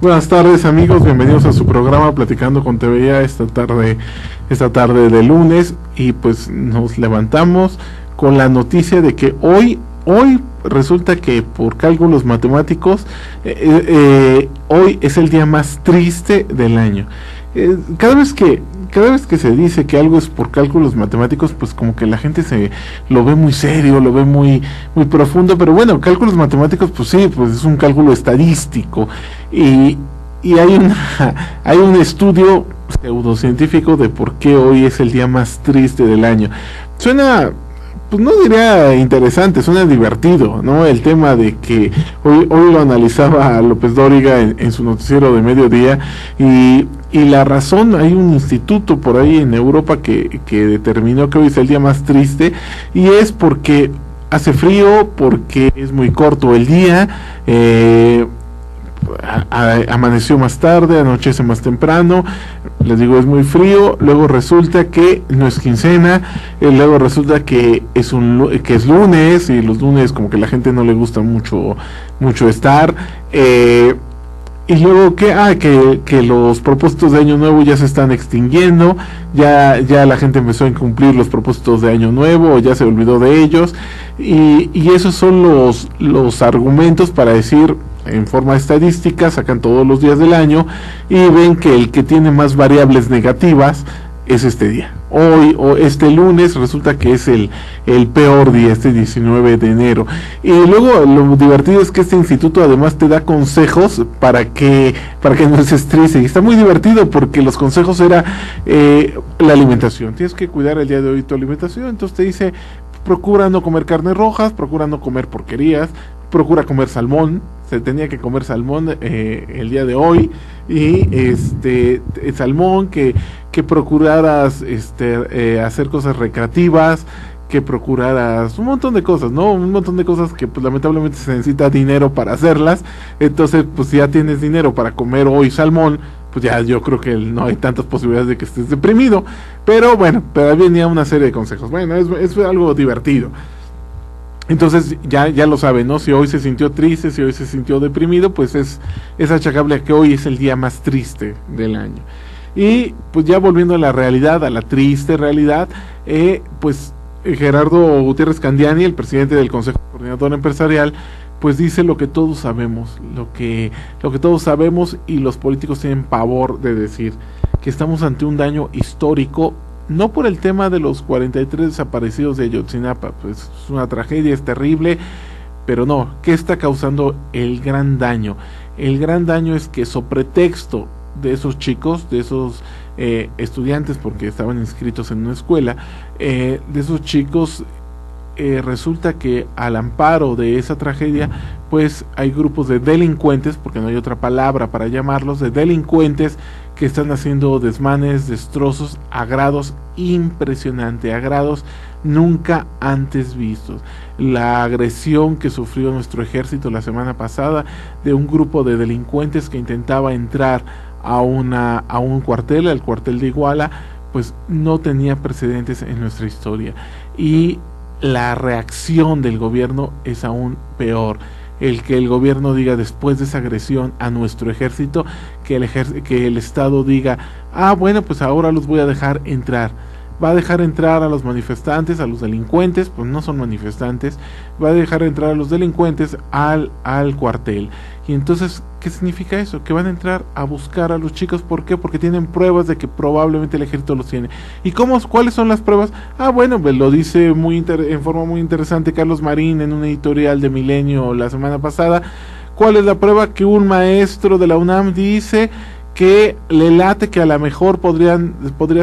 Buenas tardes amigos, bienvenidos a su programa Platicando con TVA esta tarde de lunes, y pues nos levantamos con la noticia de que hoy resulta que por cálculos matemáticos hoy es el día más triste del año. Cada vez que se dice que algo es por cálculos matemáticos, pues como que la gente se lo ve muy serio, lo ve muy profundo, pero bueno, cálculos matemáticos, pues sí, pues es un cálculo estadístico, y hay un estudio pseudocientífico de por qué hoy es el día más triste del año. Suena, pues no diría interesante, suena divertido, ¿no? El tema de que hoy lo analizaba López Dóriga en su noticiero de mediodía, y la razón, hay un instituto por ahí en Europa que determinó que hoy es el día más triste, y es porque hace frío, porque es muy corto el día, amaneció más tarde, anochece más temprano, les digo, es muy frío, luego resulta que no es quincena, luego resulta que es lunes, y los lunes como que la gente no le gusta mucho estar, y luego que los propósitos de año nuevo ya se están extinguiendo, ya la gente empezó a incumplir los propósitos de año nuevo, o ya se olvidó de ellos, y esos son los argumentos para decir, en forma estadística, sacan todos los días del año y ven que el que tiene más variables negativas es este día. Hoy, o este lunes, resulta que es el peor día, este 19 de enero. Y luego lo divertido es que este instituto además te da consejos para que no estés triste. Y está muy divertido porque los consejos era la alimentación. Tienes que cuidar el día de hoy tu alimentación. Entonces te dice, procura no comer carnes rojas, procura no comer porquerías, procura comer salmón. Se tenía que comer salmón el día de hoy, y salmón, que procuraras hacer cosas recreativas, que procuraras un montón de cosas, ¿no? Un montón de cosas que pues lamentablemente se necesita dinero para hacerlas. Entonces, pues si ya tienes dinero para comer hoy salmón, pues ya yo creo que no hay tantas posibilidades de que estés deprimido. Pero bueno, pero venía una serie de consejos. Bueno, es algo divertido. Entonces ya lo saben, ¿no? Si hoy se sintió triste, si hoy se sintió deprimido, pues es achacable a que hoy es el día más triste del año. Y pues ya volviendo a la realidad, a la triste realidad, pues Gerardo Gutiérrez Candiani, el presidente del Consejo Coordinador Empresarial, pues dice lo que todos sabemos, lo que todos sabemos, y los políticos tienen pavor de decir que estamos ante un daño histórico. No por el tema de los 43 desaparecidos de Ayotzinapa, pues es una tragedia, es terrible, pero no, ¿qué está causando el gran daño? El gran daño es que, sobre pretexto de esos chicos, de esos estudiantes, porque estaban inscritos en una escuela, de esos chicos, resulta que al amparo de esa tragedia, pues hay grupos de delincuentes, porque no hay otra palabra para llamarlos, de delincuentes que están haciendo desmanes, destrozos a grados impresionantes, a grados nunca antes vistos. La agresión que sufrió nuestro ejército la semana pasada de un grupo de delincuentes que intentaba entrar a un cuartel, al cuartel de Iguala, pues no tenía precedentes en nuestra historia. Y la reacción del gobierno es aún peor. El que el gobierno diga, después de esa agresión a nuestro ejército, que el Estado diga, bueno, pues ahora los voy a dejar entrar. Va a dejar entrar a los manifestantes, a los delincuentes, pues no son manifestantes, va a dejar entrar a los delincuentes al cuartel. Y entonces, ¿qué significa eso? Que van a entrar a buscar a los chicos. ¿Por qué? Porque tienen pruebas de que probablemente el ejército los tiene. ¿Y cuáles son las pruebas? Bueno, pues lo dice en forma muy interesante Carlos Marín en un editorial de Milenio la semana pasada. ¿Cuál es la prueba? Que un maestro de la UNAM dice que le late que a lo mejor podría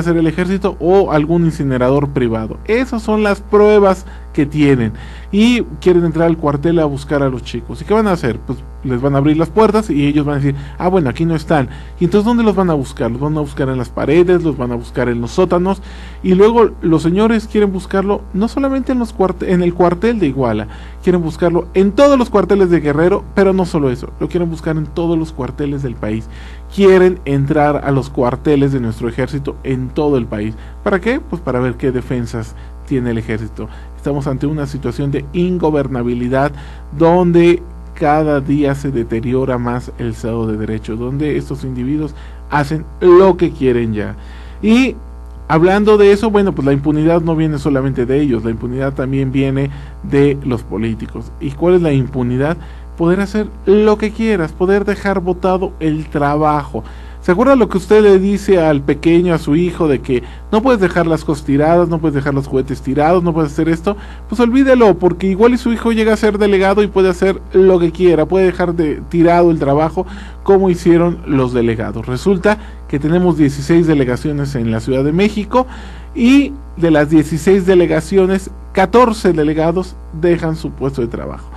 ser el ejército o algún incinerador privado. Esas son las pruebas que tienen, y quieren entrar al cuartel a buscar a los chicos. ¿Y qué van a hacer? Pues les van a abrir las puertas y ellos van a decir, bueno, aquí no están. Y entonces, ¿dónde los van a buscar? Los van a buscar en las paredes, los van a buscar en los sótanos, y luego los señores quieren buscarlo no solamente en el cuartel de Iguala, quieren buscarlo en todos los cuarteles de Guerrero, pero no solo eso, lo quieren buscar en todos los cuarteles del país. Quieren entrar a los cuarteles de nuestro ejército en todo el país. ¿Para qué? Pues para ver qué defensas tiene el ejército. Estamos ante una situación de ingobernabilidad donde cada día se deteriora más el Estado de Derecho, donde estos individuos hacen lo que quieren ya. Y hablando de eso, bueno, pues la impunidad no viene solamente de ellos, la impunidad también viene de los políticos. ¿Y cuál es la impunidad? Poder hacer lo que quieras, poder dejar botado el trabajo. ¿Se acuerda lo que usted le dice al pequeño, a su hijo, de que no puedes dejar las cosas tiradas, no puedes dejar los juguetes tirados, no puedes hacer esto? Pues olvídelo, porque igual y su hijo llega a ser delegado y puede hacer lo que quiera, puede dejar tirado el trabajo como hicieron los delegados. Resulta que tenemos 16 delegaciones en la Ciudad de México y de las 16 delegaciones, 14 delegados dejan su puesto de trabajo.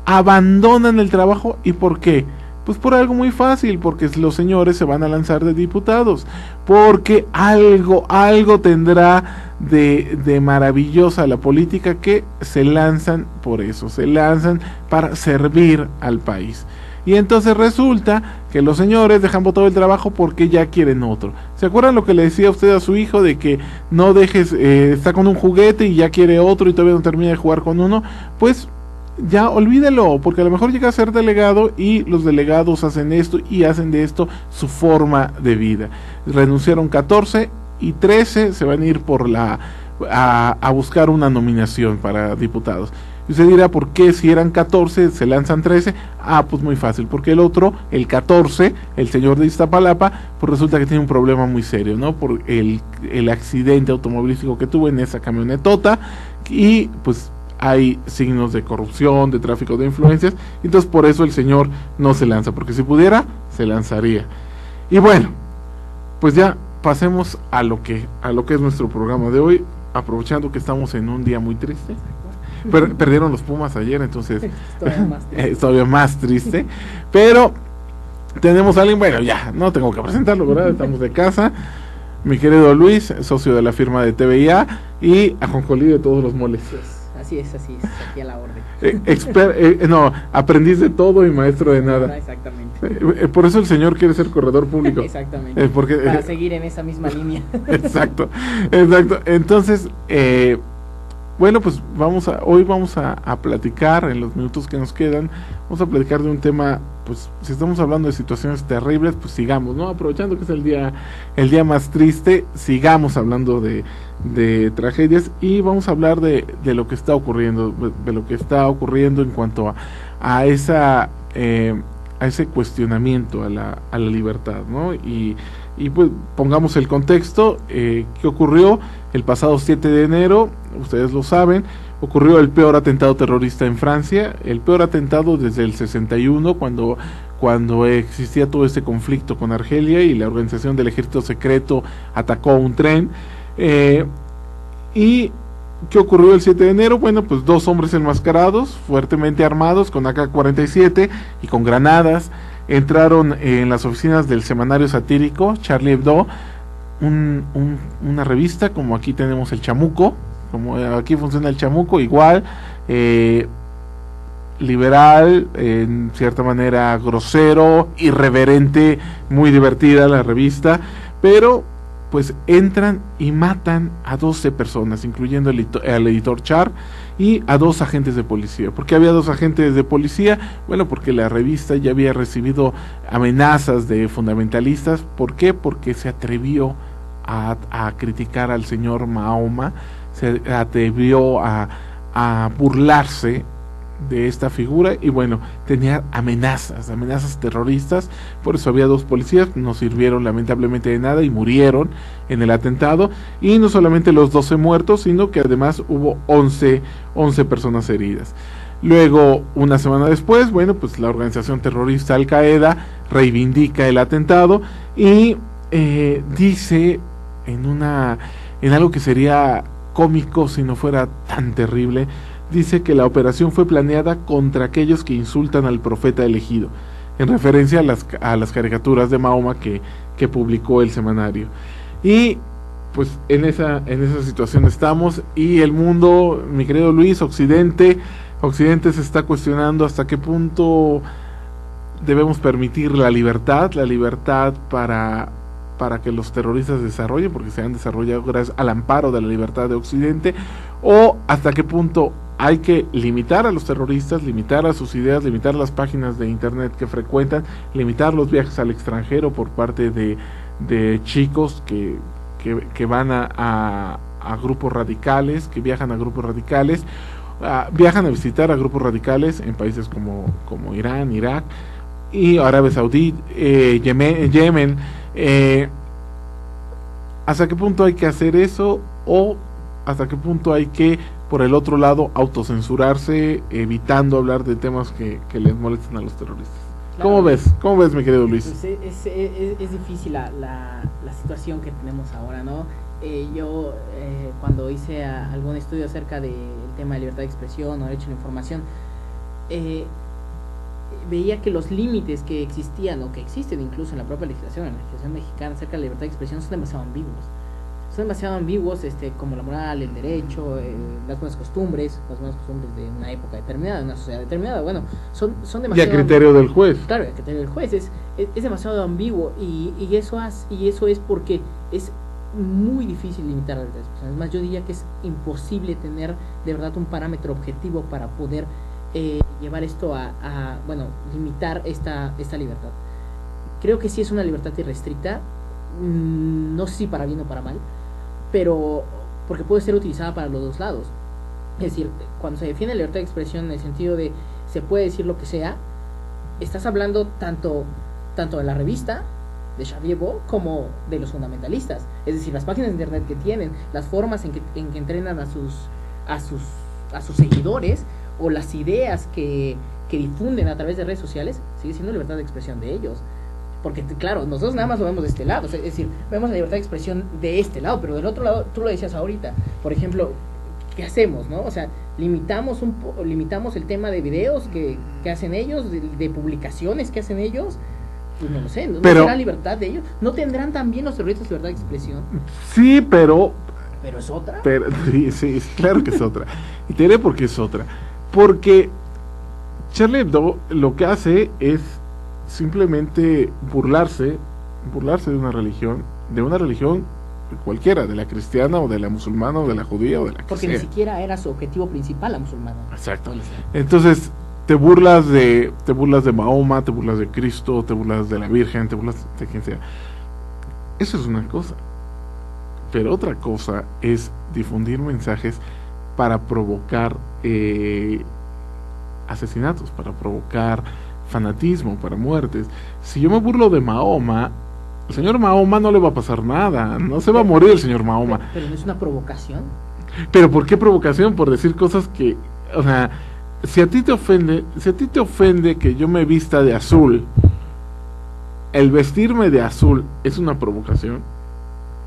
Abandonan el trabajo. ¿Y por qué? Pues por algo muy fácil, porque los señores se van a lanzar de diputados, porque algo tendrá de maravillosa la política, que se lanzan por eso, se lanzan para servir al país. Y entonces resulta que los señores dejan botado el trabajo porque ya quieren otro. ¿Se acuerdan lo que le decía usted a su hijo de que no dejes, está con un juguete y ya quiere otro y todavía no termina de jugar con uno? Pues ya olvídelo, porque a lo mejor llega a ser delegado y los delegados hacen esto y hacen de esto su forma de vida. Renunciaron 14 y 13 se van a ir por a buscar una nominación para diputados. Y usted dirá, ¿por qué si eran 14 se lanzan 13? Pues muy fácil, porque el otro, el 14, el señor de Iztapalapa, pues resulta que tiene un problema muy serio, ¿no? Por el accidente automovilístico que tuvo en esa camionetota, y pues hay signos de corrupción, de tráfico de influencias, entonces por eso el señor no se lanza, porque si pudiera, se lanzaría. Y bueno, pues ya pasemos a lo que es nuestro programa de hoy, aprovechando que estamos en un día muy triste. Perdieron los Pumas ayer, entonces es todavía más triste, pero tenemos a alguien, bueno, ya, no tengo que presentarlo, ¿verdad? Estamos de casa. Mi querido Luis, socio de la firma de TVIA, y ajonjolí de todos los moles. Así es, aquí a la orden. Aprendiz de todo y maestro de nada. Exactamente. Por eso el señor quiere ser corredor público. Exactamente. Para seguir en esa misma línea. Exacto. Entonces, bueno, pues hoy vamos a platicar en los minutos que nos quedan, vamos a platicar de un tema, pues si estamos hablando de situaciones terribles, pues sigamos, ¿no? Aprovechando que es el día más triste, sigamos hablando de tragedias, y vamos a hablar de lo que está ocurriendo, en cuanto a ese cuestionamiento a la libertad, ¿no? Y pues pongamos el contexto. ¿Qué ocurrió? El pasado 7 de enero, ustedes lo saben, ocurrió el peor atentado terrorista en Francia, el peor atentado desde el 61, cuando existía todo este conflicto con Argelia y la organización del ejército secreto atacó un tren. ¿Y qué ocurrió el 7 de enero? Bueno, pues 2 hombres enmascarados, fuertemente armados, con AK-47 y con granadas, entraron en las oficinas del semanario satírico Charlie Hebdo, una revista, como aquí tenemos el Chamuco, como aquí funciona el Chamuco, igual, liberal, en cierta manera grosero, irreverente, muy divertida la revista, pero pues entran y matan a 12 personas, incluyendo al editor Char y a 2 agentes de policía. ¿Por qué había 2 agentes de policía? Bueno, porque la revista ya había recibido amenazas de fundamentalistas. ¿Por qué? Porque se atrevió a criticar al señor Mahoma, se atrevió a burlarse de esta figura, y bueno, tenía amenazas terroristas. Por eso había 2 policías, no sirvieron lamentablemente de nada y murieron en el atentado, y no solamente los 12 muertos, sino que además hubo 11 personas heridas. Luego, una semana después, bueno, pues la organización terrorista Al Qaeda reivindica el atentado y dice en algo que sería cómico si no fuera tan terrible, dice que la operación fue planeada contra aquellos que insultan al profeta elegido, en referencia a las caricaturas de Mahoma que publicó el semanario. Y pues en esa situación estamos, y el mundo, mi querido Luis, Occidente se está cuestionando hasta qué punto debemos permitir la libertad para que los terroristas desarrollen, porque se han desarrollado gracias al amparo de la libertad de Occidente, o hasta qué punto hay que limitar a los terroristas, limitar a sus ideas, limitar las páginas de internet que frecuentan, limitar los viajes al extranjero por parte de chicos que van a grupos radicales, que viajan a grupos radicales, viajan a visitar a grupos radicales en países como Irán, Irak y Arabia Saudí, Yemen. ¿Hasta qué punto hay que hacer eso? O hasta qué punto hay que, por el otro lado, autocensurarse, evitando hablar de temas que les molestan a los terroristas. Claro. ¿Cómo ves, mi querido Luis? Pues es difícil la situación que tenemos ahora, ¿no? Yo cuando hice algún estudio acerca del tema de libertad de expresión o derecho a la información, veía que los límites que existían o que existen incluso en la propia legislación, en la legislación mexicana acerca de la libertad de expresión, son demasiado ambiguos. Son demasiado ambiguos, como la moral, el derecho, las buenas costumbres de una época determinada, de una sociedad determinada. Bueno, son demasiado. Y a criterio del juez. Claro, a criterio del juez es demasiado ambiguo y eso es porque es muy difícil limitar la libertad de expresión. Es más, yo diría que es imposible tener de verdad un parámetro objetivo para poder llevar esto limitar esta libertad. Creo que sí es una libertad irrestricta, no sé si para bien o para mal, pero porque puede ser utilizada para los dos lados. Es decir, cuando se defiende la libertad de expresión en el sentido de se puede decir lo que sea, estás hablando tanto de la revista de Charlie Hebdo como de los fundamentalistas. Es decir, las páginas de internet que tienen, las formas en que entrenan a sus seguidores, o las ideas que difunden a través de redes sociales, sigue siendo libertad de expresión de ellos. Porque claro, nosotros nada más lo vemos de este lado, es decir, vemos la libertad de expresión de este lado, pero del otro lado, tú lo decías ahorita, por ejemplo, ¿qué hacemos, no? O sea, limitamos el tema de videos que hacen ellos, de publicaciones que hacen ellos. Pues no lo sé, ¿no será libertad de ellos? ¿No tendrán también los terroristas libertad de expresión? Sí, pero es otra. Sí, claro que es otra. Y te diré por qué es otra. Porque Charlie Hebdo lo que hace es simplemente burlarse de una religión cualquiera, de la cristiana o de la musulmana o de la judía o de la que porque sea. Ni siquiera era su objetivo principal la musulmana. Exacto. Entonces te burlas de Mahoma, te burlas de Cristo, te burlas de la Virgen, te burlas de quien sea. Eso es una cosa. Pero otra cosa es difundir mensajes para provocar asesinatos, para provocar fanatismo, para muertes. Si yo me burlo de Mahoma, el señor Mahoma no le va a pasar nada, no se va a morir el señor Mahoma. Pero no es una provocación. ¿Pero por qué provocación? Por decir cosas que, o sea, si a ti te ofende que yo me vista de azul, el vestirme de azul es una provocación.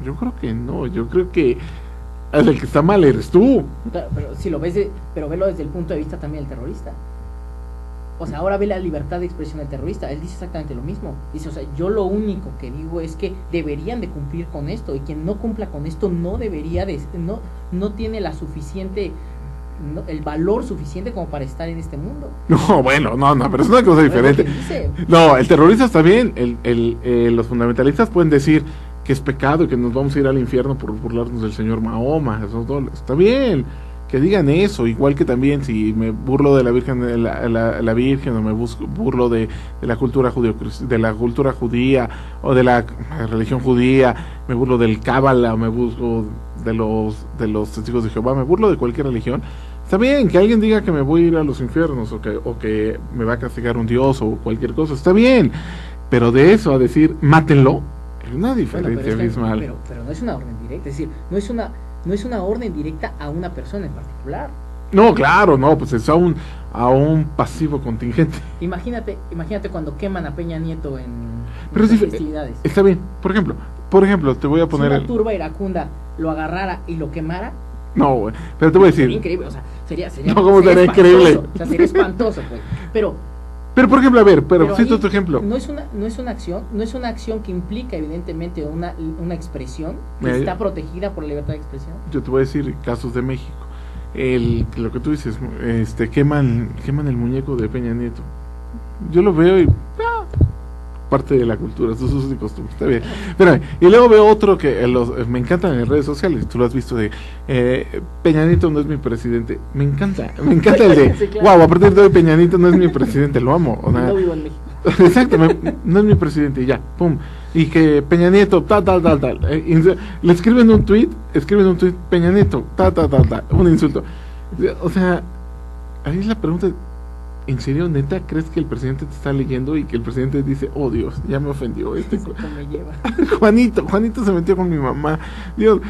Yo creo que no, yo creo que el que está mal eres tú. Claro, pero si lo ves, pero velo desde el punto de vista también del terrorista. O sea, ahora ve la libertad de expresión del terrorista. Él dice exactamente lo mismo. Dice, o sea, yo lo único que digo es que deberían de cumplir con esto, y quien no cumpla con esto no debería de, no tiene la suficiente, el valor suficiente como para estar en este mundo. No, bueno, no, pero es una cosa diferente. No, el terrorista está bien. Los fundamentalistas pueden decir que es pecado y que nos vamos a ir al infierno por burlarnos del señor Mahoma. Eso está bien, que digan eso. Igual que también si me burlo de la Virgen, de la Virgen, o me burlo de la cultura judía o de la religión judía, me burlo del Cábala, me burlo de los testigos de Jehová, me burlo de cualquier religión. Está bien que alguien diga que me voy a ir a los infiernos o que me va a castigar un dios o cualquier cosa, está bien, pero de eso a decir mátenlo, es una diferencia abismal. Pero no es una orden directa, es decir, no es una orden directa a una persona en particular. No, claro, no, pues es a un pasivo contingente. Imagínate cuando queman a Peña Nieto en las festividades. Está bien, por ejemplo, te voy a poner... Si una turba iracunda lo agarrara y lo quemara... No, güey, pero te voy a decir... Sería increíble, o sea, sería no, ¿cómo sería increíble? O sea, sería espantoso, pues. Pero por ejemplo, a ver, cito otro ejemplo. No es una acción que implica evidentemente una expresión que está protegida por la libertad de expresión. Yo te voy a decir casos de México. Lo que tú dices, queman el muñeco de Peña Nieto. Yo lo veo y parte de la cultura, sus usos y costumbres, está bien. Pero, y luego veo otro que me encantan en redes sociales, tú lo has visto, de Peña Nieto no es mi presidente. Me encanta el de, Sí, claro. wow, a partir de hoy Peña Nieto no es mi presidente, lo amo. O sea, No vivo en México. exacto, no es mi presidente, y ya, pum. Y que Peña Nieto, tal. Le escriben un tweet, Peña Nieto, tal, un insulto. O sea, ahí es la pregunta, ¿en serio, neta, crees que el presidente te está leyendo y que el presidente dice, oh Dios, ya me ofendió Esto me lleva. Juanito se metió con mi mamá, Dios,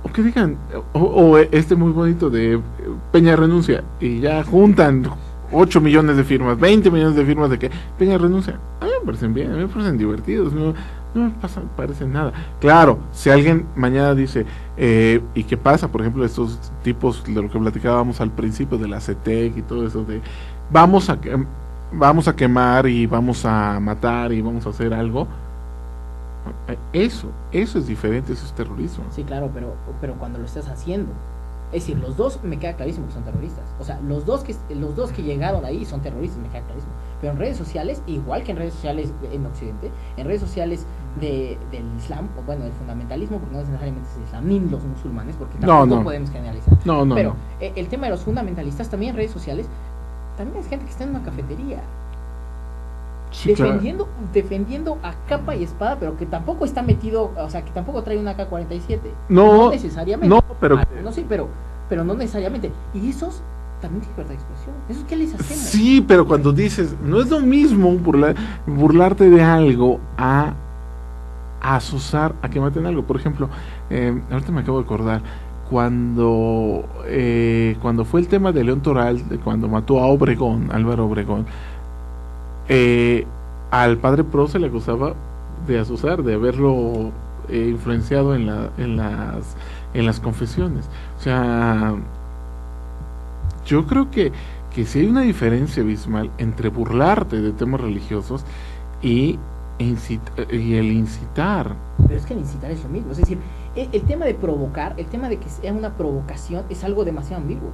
o que digan, o muy bonito de Peña renuncia, y ya juntan 8 millones de firmas, 20 millones de firmas de que Peña renuncia. A mí me parecen bien, a mí me parecen divertidos, no me parecen nada. Claro, si alguien mañana dice, ¿y qué pasa? Por ejemplo, estos tipos de lo que platicábamos al principio de la CETEC y todo eso de vamos a quemar y vamos a matar y vamos a hacer algo. Eso es diferente, eso es terrorismo. Sí, claro, pero cuando lo estás haciendo, es decir, los dos me queda clarísimo que son terroristas. O sea, los dos que llegaron ahí son terroristas, me queda clarísimo. Pero en redes sociales, igual que en redes sociales en Occidente, en redes sociales del Islam, o bueno, del fundamentalismo, porque no necesariamente es el Islam, ni los musulmanes, porque tampoco podemos generalizar. Pero el tema de los fundamentalistas también en redes sociales, también es gente que está en una cafetería. Sí, defendiendo a capa y espada, pero que tampoco está metido, o sea, que tampoco trae una AK-47. No necesariamente. No, pero sí, pero no necesariamente. Y esos también tienen libertad de expresión. ¿Esos qué les hacemos? Sí, pero cuando dices, no es lo mismo burlarte de algo a azuzar a que maten algo. Por ejemplo, ahorita me acabo de acordar, cuando fue el tema de León Toral, cuando mató a Álvaro Obregón, al padre Pro se le acusaba de azuzar, de haberlo influenciado en las confesiones. O sea, yo creo que sí hay una diferencia abismal entre burlarte de temas religiosos y el incitar. Pero es que el incitar es lo mismo, es decir, el tema de provocar, el tema de que sea una provocación es algo demasiado ambiguo.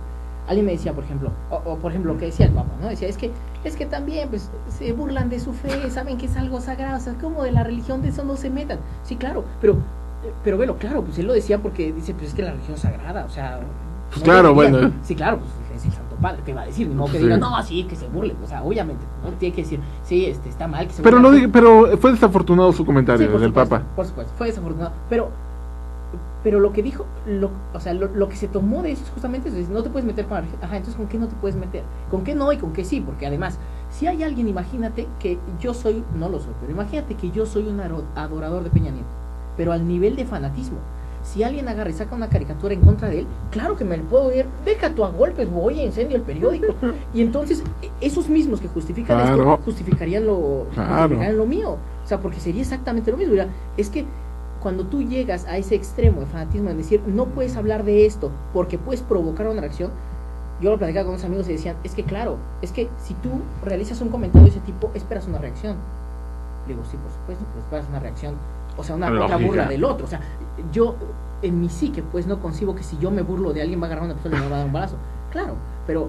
Alguien me decía, por ejemplo, o por ejemplo lo que decía el Papa, ¿no? Decía, es que también pues se burlan de su fe, saben que es algo sagrado, o sea, como de la religión, de eso no se metan. Sí, claro, pero velo, claro, pues él lo decía porque dice, pues es que la religión es sagrada, o sea, pues no claro, bueno. Sí, claro, pues es el Santo Padre, ¿qué va a decir? No que diga, no, sí, que se burlen, o sea, obviamente, no tiene que decir, sí, está mal que se burlen. Pero fue desafortunado su comentario, sí, del Papa. Por supuesto, fue desafortunado, pero lo que dijo, lo que se tomó de eso es justamente eso, no te puedes meter con la religión. Ajá, entonces ¿con qué no te puedes meter? ¿Con qué no y con qué sí? Porque además, si hay alguien, imagínate que yo soy, no lo soy, pero imagínate que yo soy un adorador de Peña Nieto, pero al nivel de fanatismo. Si alguien agarra y saca una caricatura en contra de él, claro que me lo puedo ir, deja tú a golpes, voy a incendio el periódico. Y entonces, esos mismos que justifican esto, justificarían lo mío. O sea, porque sería exactamente lo mismo. Mira, es que cuando tú llegas a ese extremo de fanatismo, en decir, no puedes hablar de esto porque puedes provocar una reacción, yo lo platicaba con unos amigos y decían, es que claro, es que si tú realizas un comentario de ese tipo, esperas una reacción. Le digo, sí, por supuesto, pero esperas una reacción, o sea, una burla del otro. O sea, yo en mi psique, pues no concibo que si yo me burlo de alguien va a agarrar una pistola y me va a dar un balazo. Claro, pero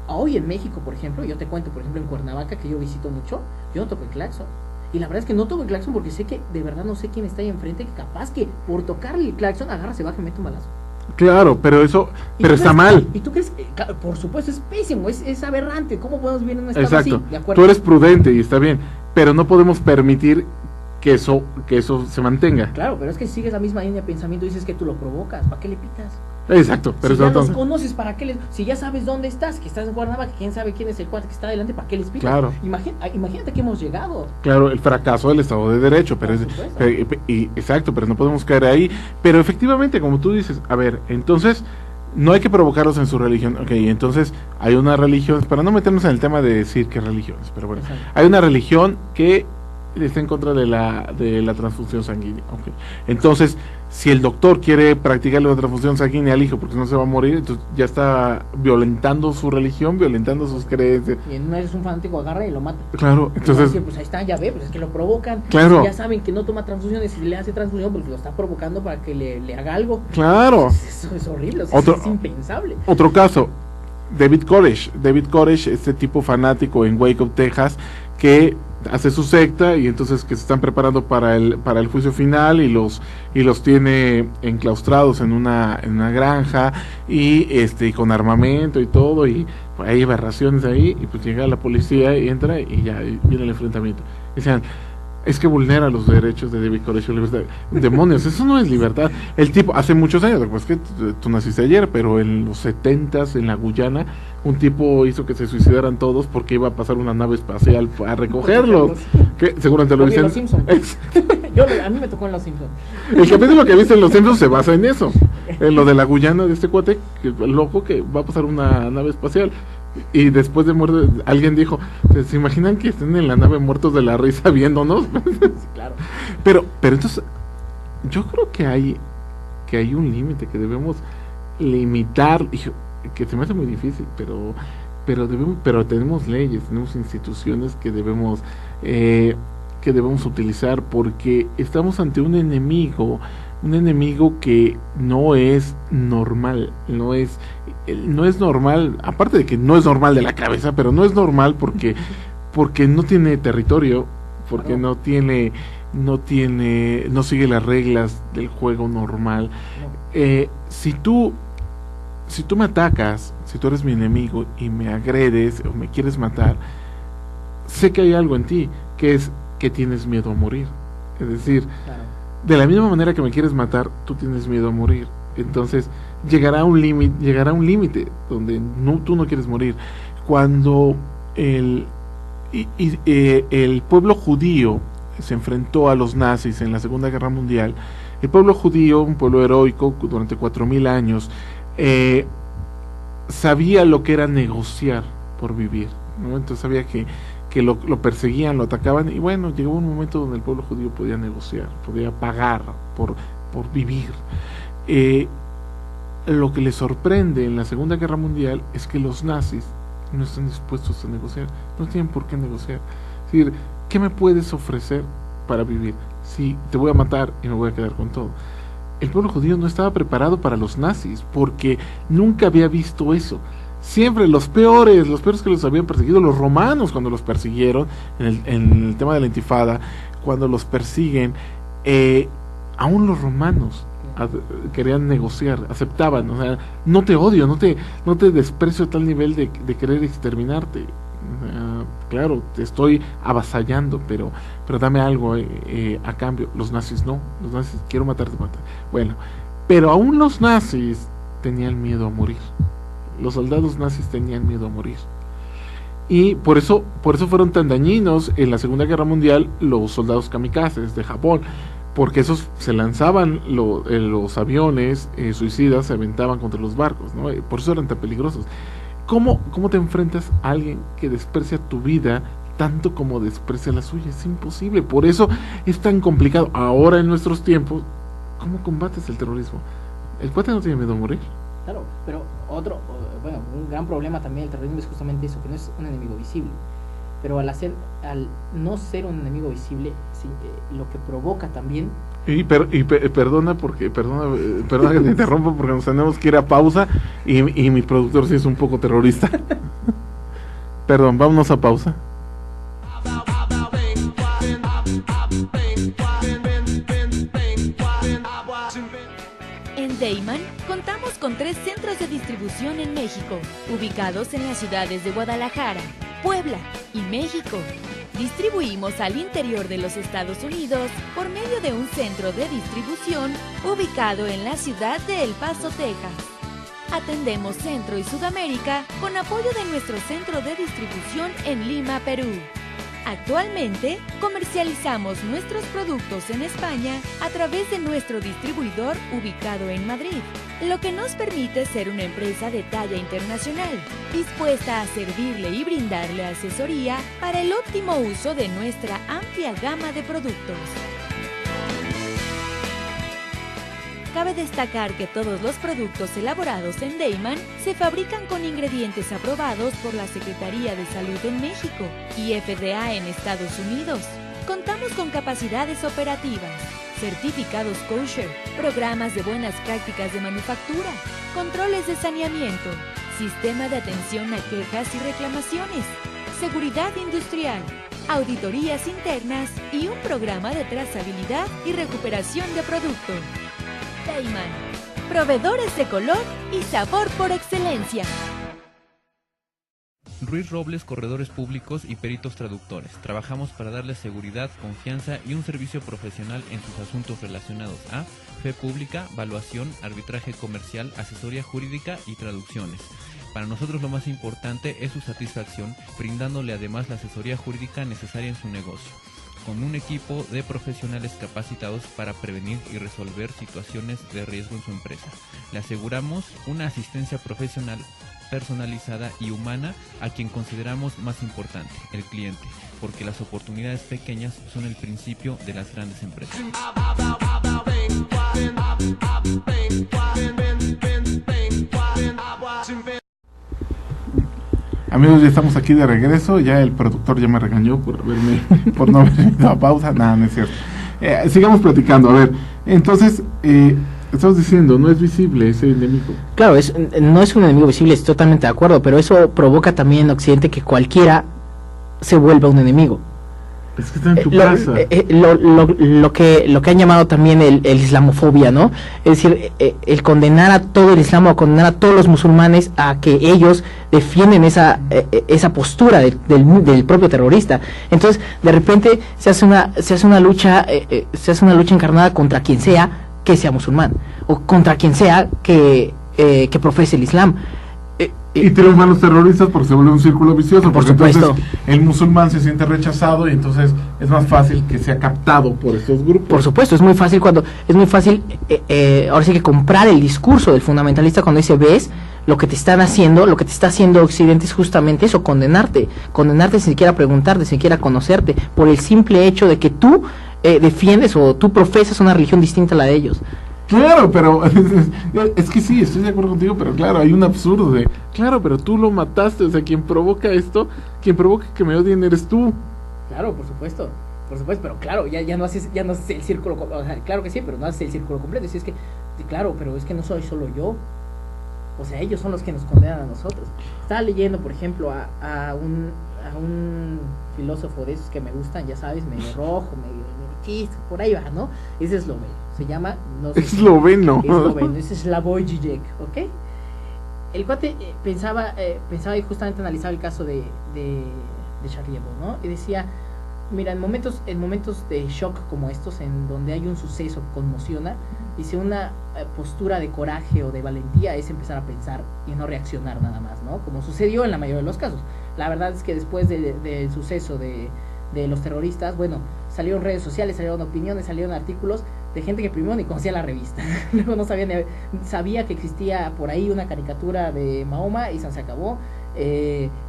hoy en México, por ejemplo, yo te cuento, por ejemplo, en Cuernavaca, que yo visito mucho, yo no toco el claxon. Y la verdad es que no toco el claxon porque sé que de verdad no sé quién está ahí enfrente, que capaz que por tocarle el claxon agarra, se baja y mete un balazo. Claro, pero está mal. ¿Y tú crees? Claro, por supuesto, es pésimo, es aberrante. ¿Cómo podemos vivir en un estado así? ¿De acuerdo? Tú eres prudente y está bien, pero no podemos permitir que eso se mantenga. Claro, pero es que si sigues la misma línea de pensamiento, dices que tú lo provocas, ¿para qué le pitas? Exacto, pero si ya los conoces, ¿para qué les? Si ya sabes dónde estás, que estás en Cuernavaca, quién sabe quién es el cuate que está adelante, ¿para qué les pitas? Claro. Imagínate que hemos llegado. Claro, el fracaso del Estado de Derecho, pero exacto, pero no podemos caer ahí. Pero efectivamente, como tú dices, a ver, entonces no hay que provocarlos en su religión. Ok, entonces hay una religión, para no meternos en el tema de decir qué religiones, pero bueno, exacto. Hay una religión que está en contra de la transfusión sanguínea. Okay. Entonces, si el doctor quiere practicarle una transfusión sanguínea al hijo porque no se va a morir, entonces ya está violentando su religión, violentando sus creencias. Y no eres un fanático, agarra y lo mata. Claro, entonces... Pues ahí está, ya ve, pues es que lo provocan. Claro. Ya saben que no toma transfusiones, si le hace transfusión, pues lo está provocando para que le haga algo. Claro. Eso es horrible, o sea, es impensable. Otro caso, David Koresh, este tipo fanático en Waco, Texas, que hace su secta y entonces que se están preparando para el juicio final y los tiene enclaustrados en una granja y con armamento y todo, y hay aberraciones ahí, y pues llega la policía y entra y ya viene el enfrentamiento. Decían, es que vulnera los derechos de David Koresh, libertad. Demonios, eso no es libertad. El tipo, hace muchos años, pues que tú naciste ayer, pero en los 70s, en la Guyana, un tipo hizo que se suicidaran todos porque iba a pasar una nave espacial a recogerlos. Que seguramente lo dicen. Los Simpsons. A mí me tocó en Los Simpsons. El capítulo que viste en Los Simpsons se basa en eso. En lo de la Guyana de este cuate, que el loco que va a pasar una nave espacial. Y después de muerte, alguien dijo, ¿se imaginan que estén en la nave muertos de la risa viéndonos? Claro. Pero entonces, yo creo que hay un límite que debemos limitar, que se me hace muy difícil, pero tenemos leyes, tenemos instituciones que debemos utilizar, porque estamos ante un enemigo que no es normal, no es normal, aparte de que no es normal de la cabeza, pero no es normal porque no tiene territorio, porque no sigue las reglas del juego normal. Si tú me atacas, si tú eres mi enemigo y me agredes o me quieres matar, sé que hay algo en ti, que es que tienes miedo a morir. Es decir, claro, de la misma manera que me quieres matar, tú tienes miedo a morir. Entonces llegará un límite donde tú no quieres morir. Cuando el pueblo judío se enfrentó a los nazis en la Segunda Guerra Mundial, el pueblo judío, un pueblo heroico durante 4000 años, sabía lo que era negociar por vivir, ¿no? Entonces sabía que lo perseguían, lo atacaban, y bueno, llegó un momento donde el pueblo judío podía negociar, podía pagar por vivir. Lo que les sorprende en la Segunda Guerra Mundial es que los nazis no están dispuestos a negociar, no tienen por qué negociar. Es decir, ¿qué me puedes ofrecer para vivir? Si te voy a matar y me voy a quedar con todo. El pueblo judío no estaba preparado para los nazis, porque nunca había visto eso. Siempre los peores que los habían perseguido, los romanos cuando los persiguieron, en el tema de la intifada, cuando los persiguen, aún los romanos querían negociar, aceptaban, o sea, no te odio, no te desprecio a tal nivel de querer exterminarte. Claro, te estoy avasallando, pero dame algo a cambio. Los nazis no, los nazis, quiero matarte. Bueno, pero aún los nazis tenían miedo a morir. Los soldados nazis tenían miedo a morir. Y por eso fueron tan dañinos en la Segunda Guerra Mundial los soldados kamikazes de Japón, porque esos se lanzaban los aviones suicidas, se aventaban contra los barcos, ¿no? Por eso eran tan peligrosos. ¿Cómo te enfrentas a alguien que desprecia tu vida tanto como desprecia la suya? Es imposible, por eso es tan complicado. Ahora en nuestros tiempos, ¿cómo combates el terrorismo? El cuate no tiene miedo a morir. Claro, pero un gran problema también del terrorismo es justamente eso, que no es un enemigo visible. Pero al no ser un enemigo visible, sí, lo que provoca también... Perdona que te interrumpa, porque nos tenemos que ir a pausa y mi productor sí es un poco terrorista. Perdón, vámonos a pausa. En Deiman contamos con 3 centros de distribución en México, ubicados en las ciudades de Guadalajara, Puebla y México. Distribuimos al interior de los Estados Unidos por medio de un centro de distribución ubicado en la ciudad de El Paso, Texas. Atendemos Centro y Sudamérica con apoyo de nuestro centro de distribución en Lima, Perú. Actualmente comercializamos nuestros productos en España a través de nuestro distribuidor ubicado en Madrid, lo que nos permite ser una empresa de talla internacional, dispuesta a servirle y brindarle asesoría para el óptimo uso de nuestra amplia gama de productos. Cabe destacar que todos los productos elaborados en Deiman se fabrican con ingredientes aprobados por la Secretaría de Salud en México y FDA en Estados Unidos. Contamos con capacidades operativas, certificados kosher, programas de buenas prácticas de manufactura, controles de saneamiento, sistema de atención a quejas y reclamaciones, seguridad industrial, auditorías internas y un programa de trazabilidad y recuperación de producto. Deiman, proveedores de color y sabor por excelencia. Ruiz Robles, corredores públicos y peritos traductores. Trabajamos para darles seguridad, confianza y un servicio profesional en sus asuntos relacionados a fe pública, valuación, arbitraje comercial, asesoría jurídica y traducciones. Para nosotros lo más importante es su satisfacción, brindándole además la asesoría jurídica necesaria en su negocio, con un equipo de profesionales capacitados para prevenir y resolver situaciones de riesgo en su empresa. Le aseguramos una asistencia profesional personalizada y humana a quien consideramos más importante, el cliente, porque las oportunidades pequeñas son el principio de las grandes empresas. Amigos, ya estamos aquí de regreso. Ya el productor ya me regañó por no haber ido a pausa. Nada, no es cierto. Sigamos platicando. A ver, entonces, estamos diciendo, no es visible ese enemigo. Claro, no es un enemigo visible, estoy totalmente de acuerdo, pero eso provoca también en Occidente que cualquiera se vuelva un enemigo. Es que está en tu casa. Lo que han llamado también el islamofobia, ¿no? Es decir, el condenar a todo el islam, o condenar a todos los musulmanes a que ellos defienden esa postura del propio terrorista. Entonces, de repente se hace una lucha encarnada contra quien sea que sea musulmán, o contra quien sea que profese el islam. Y triunfan los terroristas porque se vuelve un círculo vicioso, por porque supuesto. Entonces el musulmán se siente rechazado y entonces es más fácil que sea captado por estos grupos. Por supuesto, es muy fácil ahora sí que comprar el discurso del fundamentalista cuando dice, ves, lo que te está haciendo Occidente es justamente eso, condenarte sin siquiera preguntarte, sin siquiera conocerte, por el simple hecho de que tú defiendes o tú profesas una religión distinta a la de ellos. Claro, pero es que sí, estoy de acuerdo contigo, pero claro, hay un absurdo de, claro, pero tú lo mataste, o sea, quien provoca esto, quien provoca que me odien eres tú. Claro, por supuesto, pero claro, ya no haces el círculo, o sea, claro que sí, pero no haces el círculo completo, es que, claro, pero es que no soy solo yo, o sea, ellos son los que nos condenan a nosotros. Estaba leyendo, por ejemplo, a un filósofo de esos que me gustan, ya sabes, medio rojo, medio chiste, por ahí va, ¿no? Es esloveno, se llama... Esloveno, es Slavoj Žižek, ¿ok? El cuate pensaba y justamente analizaba el caso de Charlie Hebdo, ¿no? Y decía, mira, en momentos de shock como estos, en donde hay un suceso que conmociona, dice, una postura de coraje o de valentía es empezar a pensar y no reaccionar nada más, ¿no? Como sucedió en la mayoría de los casos. La verdad es que después del suceso de los terroristas, bueno, salieron redes sociales, salieron opiniones, salieron artículos de gente que primero ni conocía la revista, luego no sabía que existía por ahí una caricatura de Mahoma y se acabó,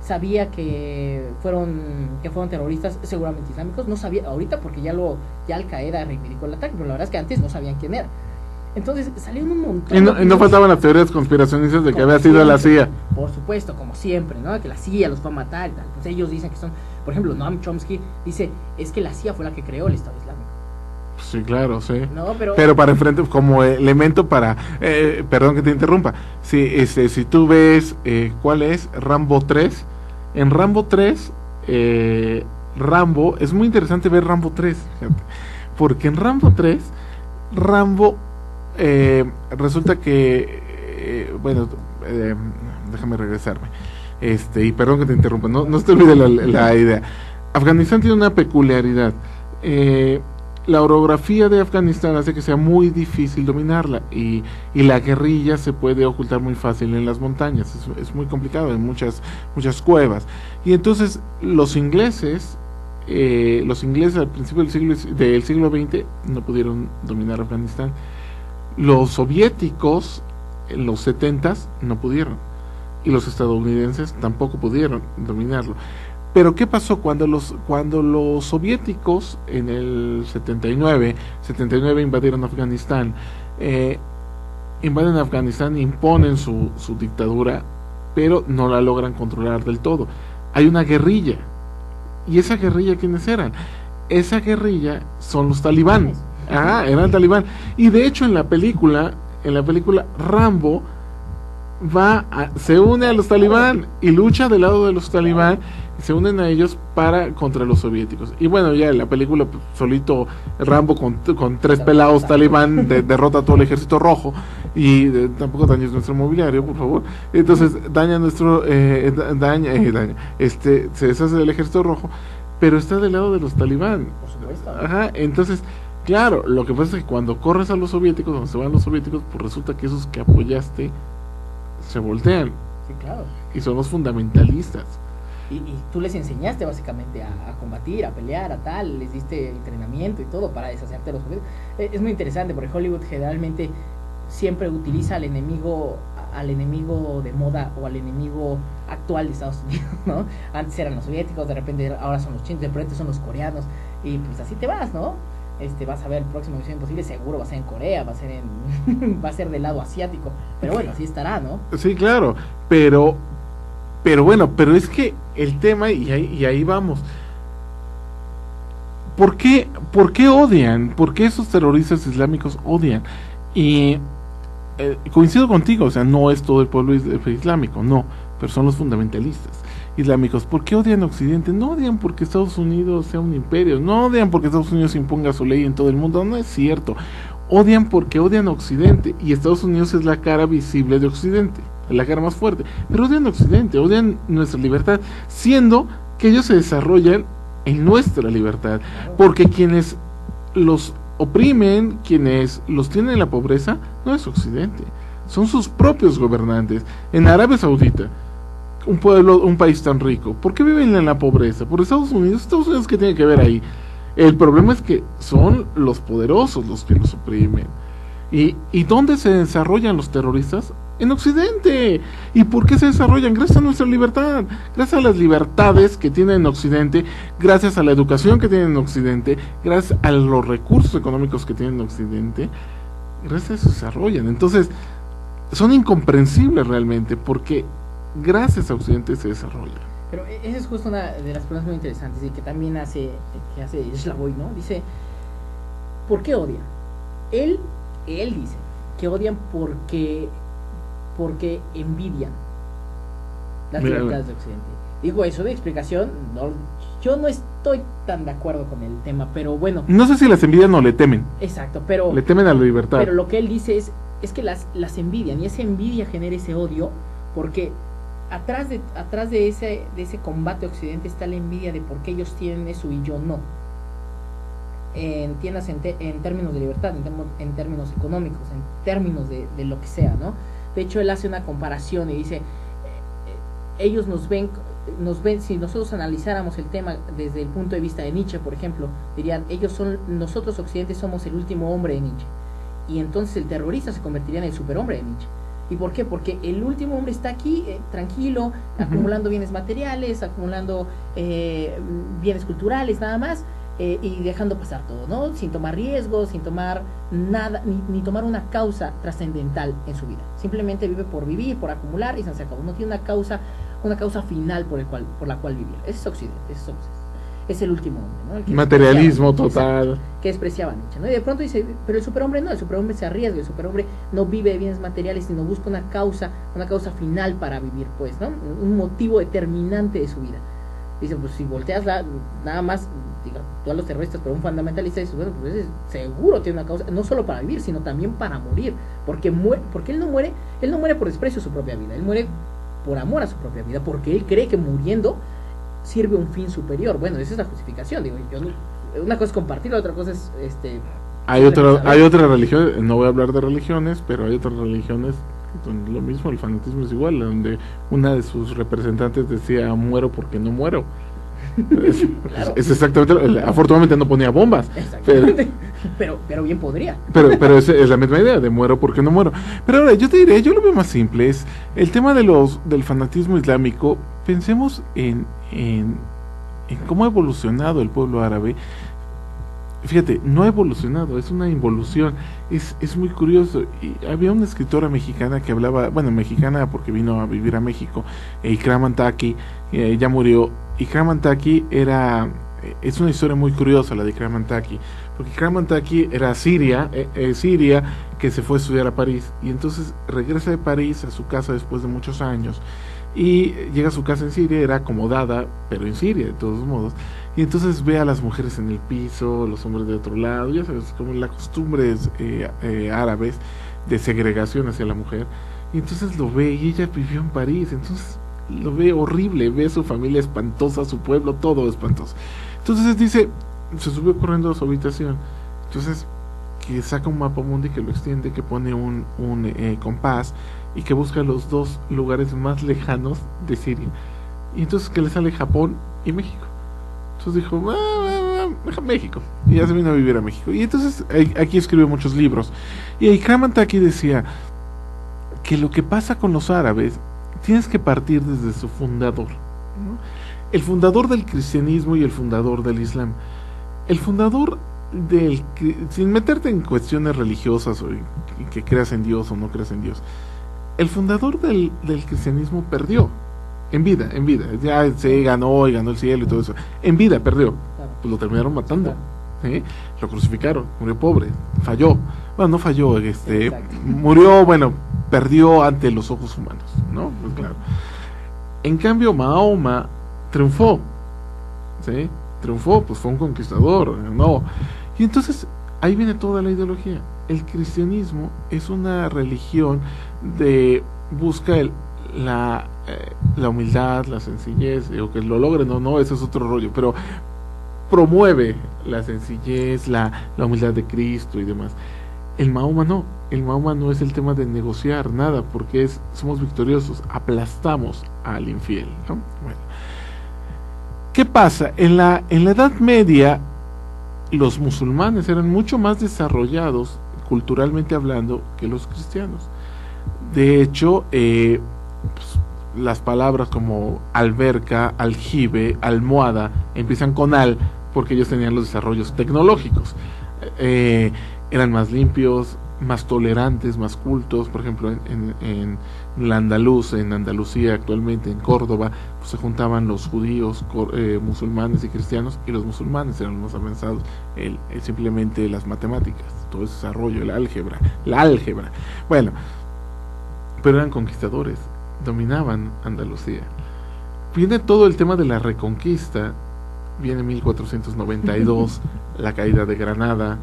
sabía que fueron terroristas seguramente islámicos, no sabía ahorita porque ya Al Qaeda reivindicó el ataque, pero la verdad es que antes no sabían quién era. Entonces salieron un montón y no faltaban las teorías conspiracionistas de que había sido la CIA. Por supuesto, como siempre, ¿no? Que la CIA los fue a matar y tal. Pues ellos dicen que son, por ejemplo, Noam Chomsky dice, es que la CIA fue la que creó el Estado Islámico. Sí, claro, sí. No, pero para enfrente, como elemento para, perdón que te interrumpa, si tú ves, ¿cuál es? Rambo 3. En Rambo 3, Rambo, es muy interesante ver Rambo 3, fíjate, porque en Rambo 3, resulta que, déjame regresarme, y perdón que te interrumpa, no se te olvide la idea. Afganistán tiene una peculiaridad, la orografía de Afganistán hace que sea muy difícil dominarla, y la guerrilla se puede ocultar muy fácil en las montañas, es muy complicado, en muchas cuevas, y entonces los ingleses al principio del siglo XX no pudieron dominar Afganistán. Los soviéticos en los 70s no pudieron, y los estadounidenses tampoco pudieron dominarlo. Pero ¿qué pasó cuando los soviéticos en el 79 invadieron Afganistán? Invaden Afganistán, imponen su dictadura, pero no la logran controlar del todo. Hay una guerrilla, y esa guerrilla, ¿quiénes eran? Esa guerrilla son los talibán. Era el talibán. Y de hecho en la película Rambo se une a los talibán y lucha del lado de los talibán, y se unen a ellos contra los soviéticos. Y bueno, ya en la película pues, solito Rambo con 3 pelados talibán derrota a todo el ejército rojo, y tampoco dañes nuestro mobiliario, por favor. Entonces daña nuestro se deshace del ejército rojo, pero está del lado de los talibán. Por supuesto. Ajá, entonces claro, lo que pasa es que cuando corres a los soviéticos, donde se van los soviéticos, pues resulta que esos que apoyaste se voltean. Sí, claro. Y son los fundamentalistas. Y tú les enseñaste básicamente a combatir, a pelear, a tal, les diste entrenamiento y todo para deshacerte de los soviéticos. Es muy interesante porque Hollywood generalmente siempre utiliza al enemigo de moda o al enemigo actual de Estados Unidos, ¿no? Antes eran los soviéticos, de repente ahora son los chinos, de repente son los coreanos, y pues así te vas, ¿no? Vas a ver el próximo Misión Imposible, seguro va a ser en Corea, va a ser del lado asiático, pero bueno, así estará, ¿no? Sí, claro, pero es que el tema, y ahí vamos, ¿por qué odian? ¿Por qué esos terroristas islámicos odian? Y coincido contigo, o sea, no es todo el pueblo islámico, no, pero son los fundamentalistas islámicos. ¿Por qué odian a Occidente? No odian porque Estados Unidos sea un imperio, no odian porque Estados Unidos imponga su ley en todo el mundo, no es cierto. Odian porque odian a Occidente, y Estados Unidos es la cara visible de Occidente, la cara más fuerte, pero odian a Occidente, odian nuestra libertad, siendo que ellos se desarrollan en nuestra libertad, porque quienes los oprimen, quienes los tienen en la pobreza, no es Occidente, son sus propios gobernantes. En Arabia Saudita, un país tan rico, ¿por qué viven en la pobreza? Por Estados Unidos. ¿Qué tiene que ver ahí? El problema es que son los poderosos los que los oprimen. ¿Y dónde se desarrollan los terroristas? En Occidente. ¿Y por qué se desarrollan? Gracias a nuestra libertad, gracias a las libertades que tienen en Occidente, gracias a la educación que tienen en Occidente, gracias a los recursos económicos que tienen en Occidente, gracias a eso se desarrollan. Entonces, son incomprensibles realmente, porque gracias a Occidente se desarrolla. Pero esa es justo una de las preguntas muy interesantes y que también hace Slavoj, ¿no? Dice, ¿por qué odian? Él dice que odian porque envidian las libertades de Occidente. Digo eso de explicación, yo no estoy tan de acuerdo con el tema, pero bueno. No sé si las envidian o le temen. Exacto, pero le temen a la libertad. Pero lo que él dice es que las envidian, y esa envidia genera ese odio, porque atrás de ese combate a Occidente está la envidia de por qué ellos tienen eso y yo no. Entiendas en términos de libertad, en términos económicos, en términos de lo que sea, ¿no? De hecho, él hace una comparación y dice, ellos nos ven, si nosotros analizáramos el tema desde el punto de vista de Nietzsche, por ejemplo, dirían, nosotros Occidente somos el último hombre de Nietzsche, y entonces el terrorista se convertiría en el superhombre de Nietzsche. ¿Y por qué? Porque el último hombre está aquí, tranquilo, acumulando bienes materiales, acumulando bienes culturales, nada más, y dejando pasar todo, ¿no? Sin tomar riesgos, sin tomar nada, ni tomar una causa trascendental en su vida. Simplemente vive por vivir, por acumular, y se acabó. No tiene una causa final por la cual vivir. Ese es Occidente, es el último hombre, ¿no? Materialismo total. Que despreciaba Nietzsche, ¿no? Y de pronto dice, pero el superhombre no, el superhombre se arriesga, el superhombre no vive de bienes materiales, sino busca una causa final para vivir, pues, ¿no? Un motivo determinante de su vida. Dice, pues si volteas nada más, digo, tú a los terroristas, pero un fundamentalista dice, bueno, pues ese seguro tiene una causa, no solo para vivir, sino también para morir, porque él no muere por desprecio a su propia vida, él muere por amor a su propia vida, porque él cree que muriendo sirve un fin superior. Bueno, esa es la justificación, digo, una cosa es compartirlo, otra cosa es hay otras religiones, no voy a hablar de religiones, pero hay otras religiones donde lo mismo, el fanatismo es igual, donde una de sus representantes decía, muero porque no muero. Claro. Es exactamente, afortunadamente no ponía bombas, pero bien podría, pero es la misma idea de muero porque no muero. Pero ahora yo te diré, yo lo veo más simple, es el tema del fanatismo islámico. Pensemos en cómo ha evolucionado el pueblo árabe. Fíjate, no ha evolucionado, es una involución, es muy curioso. Y había una escritora mexicana que hablaba, bueno, mexicana porque vino a vivir a México, Ikram Antaki, ya murió. Ikram Antaki era es una historia muy curiosa la de Ikram Taki, porque Ikram Taki era siria que se fue a estudiar a París, y entonces regresa de París a su casa después de muchos años, y llega a su casa en Siria, era acomodada, pero en Siria de todos modos, y entonces ve a las mujeres en el piso, los hombres de otro lado, ya sabes, como las costumbres árabes de segregación hacia la mujer, y entonces lo ve, y ella vivió en París, entonces lo ve horrible, ve a su familia espantosa, su pueblo, todo espantoso. Entonces dice, se subió corriendo a su habitación, entonces que saca un mapa mundi, que lo extiende, que pone un compás, y que busca los dos lugares más lejanos de Siria, y entonces que le sale Japón y México. Entonces dijo, México, y ya se vino a vivir a México, y entonces aquí escribió muchos libros, y Ikram Taki decía que lo que pasa con los árabes tienes que partir desde su fundador, ¿no? El fundador del cristianismo y el fundador del islam. El fundador sin meterte en cuestiones religiosas o que creas en Dios o no creas en Dios, el fundador del cristianismo perdió en vida, ya se ganó y ganó el cielo y todo eso, en vida perdió, pues lo terminaron matando, ¿sí? Lo crucificaron, murió pobre, falló, bueno, no falló, murió, bueno, perdió ante los ojos humanos, ¿no? Pues claro. En cambio Mahoma triunfó, ¿sí? Triunfó, pues fue un conquistador, ¿no? Y entonces ahí viene toda la ideología. El cristianismo es una religión de busca la humildad, la sencillez, o que lo logren o no, ese es otro rollo, pero promueve la sencillez, la humildad de Cristo y demás. El Mahoma no es el tema de negociar nada, porque somos victoriosos, aplastamos al infiel, ¿no? Bueno, ¿qué pasa? En la Edad Media los musulmanes eran mucho más desarrollados culturalmente hablando que los cristianos. De hecho, pues, las palabras como alberca, aljibe, almohada empiezan con al, porque ellos tenían los desarrollos tecnológicos. Eran más limpios, más tolerantes, más cultos. Por ejemplo, en Andalucía actualmente, en Córdoba, pues se juntaban los judíos, musulmanes y cristianos, y los musulmanes eran los más avanzados, simplemente las matemáticas, todo ese desarrollo, la álgebra. Bueno, pero eran conquistadores, dominaban Andalucía. Viene todo el tema de la reconquista, viene 1492, la caída de Granada,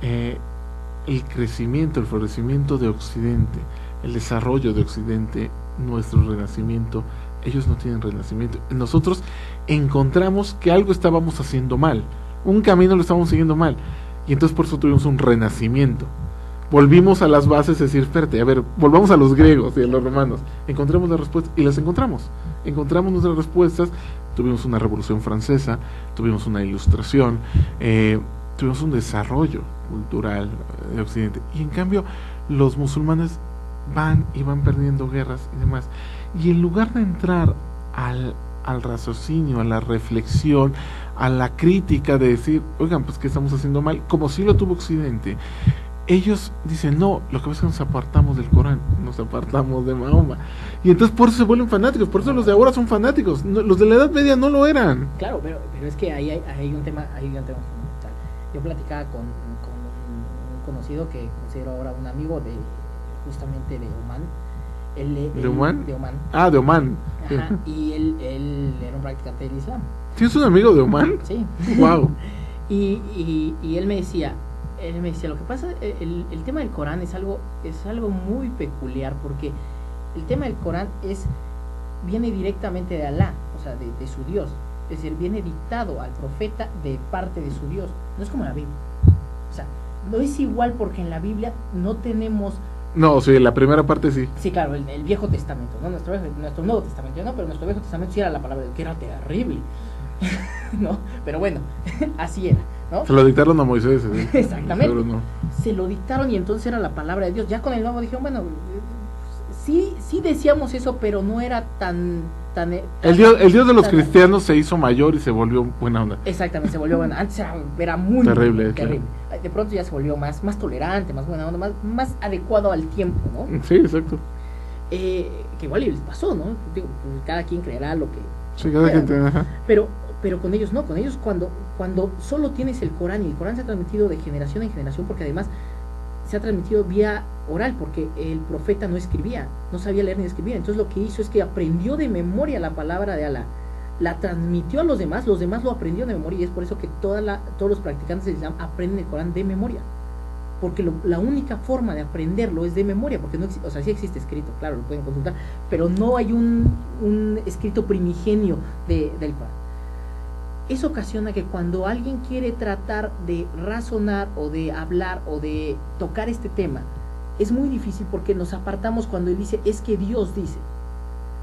el crecimiento, el florecimiento de Occidente, el desarrollo de Occidente, nuestro renacimiento. Ellos no tienen renacimiento. Nosotros encontramos que algo estábamos haciendo mal, un camino lo estábamos siguiendo mal, y entonces por eso tuvimos un renacimiento. Volvimos a las bases, es decir, espérate, a ver, volvamos a los griegos y a los romanos, encontremos las respuestas, y las encontramos nuestras respuestas. Tuvimos una revolución francesa, tuvimos una ilustración, tuvimos un desarrollo cultural de Occidente, y en cambio los musulmanes van perdiendo guerras y demás, y en lugar de entrar al raciocinio, a la reflexión, a la crítica de decir, oigan, pues ¿qué estamos haciendo mal? Como si lo tuvo Occidente, ellos dicen, no, lo que pasa es que nos apartamos del Corán, nos apartamos de Mahoma, y entonces por eso se vuelven fanáticos. Por eso los de ahora son fanáticos, los de la Edad Media no lo eran. Claro, pero es que hay un tema fundamental. Yo platicaba con un conocido que considero ahora un amigo justamente de Oman. ¿De Oman? De Oman. Ah, de Oman. Ajá, y él era un practicante del Islam. ¿Tienes un amigo de Oman? Sí. Wow. y él me decía, lo que pasa, el tema del Corán es algo muy peculiar, porque el tema del Corán viene directamente de Alá, o sea, de su Dios. Es decir, viene dictado al profeta de parte de su Dios. No es como la Biblia. O sea, no es igual, porque en la Biblia no tenemos... No, sí, la primera parte sí. Sí, claro, el Viejo Testamento, ¿no? Nuestro Nuevo Testamento, ¿no? Pero nuestro Viejo Testamento sí era la palabra de Dios, que era terrible, ¿no? Pero bueno, así era, ¿no? Se lo dictaron a Moisés, ¿sí? Exactamente. Pero no. Se lo dictaron y entonces era la palabra de Dios. Ya con el Nuevo dijeron, bueno, sí decíamos eso, pero no era tan el Dios de los cristianos se hizo mayor y se volvió buena onda. Exactamente, se volvió buena. Antes era muy terrible. De pronto ya se volvió más tolerante, más buena onda, más adecuado al tiempo, ¿no? Sí, exacto. Que igual les pasó, ¿no? Digo, cada quien creerá lo que sí, cada quien tiene, ajá. Pero pero con ellos no, con ellos cuando solo tienes el Corán, y el Corán se ha transmitido de generación en generación, porque además se ha transmitido vía oral, porque el profeta no escribía, no sabía leer ni escribir. Entonces lo que hizo es que aprendió de memoria la palabra de Alá, la transmitió a los demás lo aprendieron de memoria, y es por eso que todos los practicantes del Islam aprenden el Corán de memoria, porque la única forma de aprenderlo es de memoria, porque no, o sea, sí existe escrito, claro, lo pueden consultar, pero no hay un escrito primigenio del Corán. Eso ocasiona que cuando alguien quiere tratar de razonar o de hablar o de tocar este tema, es muy difícil, porque nos apartamos cuando él dice, es que Dios dice.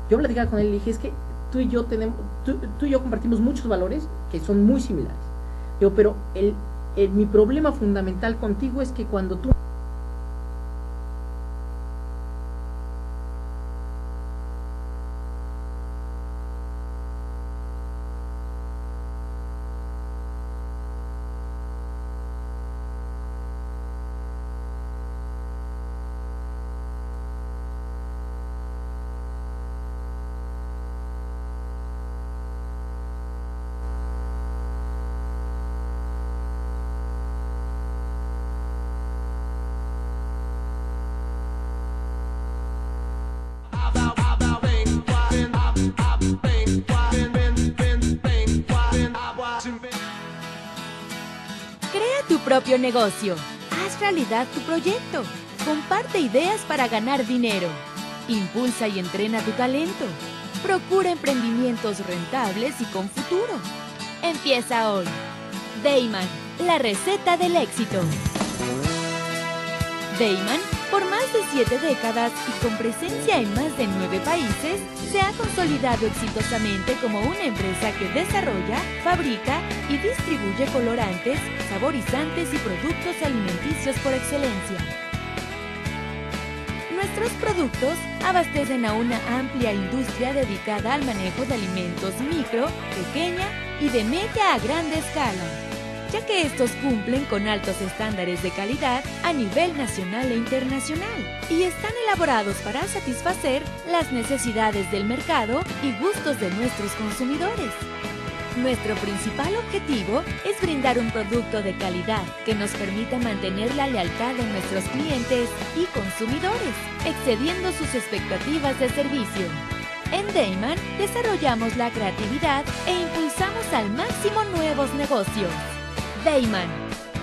Yo platicaba con él y le dije, es que tú y yo compartimos muchos valores que son muy similares. Digo, pero mi problema fundamental contigo es que cuando tú Crea tu propio negocio. Haz realidad tu proyecto. Comparte ideas para ganar dinero. Impulsa y entrena tu talento. Procura emprendimientos rentables y con futuro. Empieza hoy. Dayman, la receta del éxito. Dayman, por más de 7 décadas y con presencia en más de 9 países, se ha consolidado exitosamente como una empresa que desarrolla, fabrica y distribuye colorantes, saborizantes y productos alimenticios por excelencia. Nuestros productos abastecen a una amplia industria dedicada al manejo de alimentos micro, pequeña y de media a grande escala, ya que estos cumplen con altos estándares de calidad a nivel nacional e internacional y están elaborados para satisfacer las necesidades del mercado y gustos de nuestros consumidores. Nuestro principal objetivo es brindar un producto de calidad que nos permita mantener la lealtad de nuestros clientes y consumidores, excediendo sus expectativas de servicio. En Dayman desarrollamos la creatividad e impulsamos al máximo nuevos negocios. Dayman,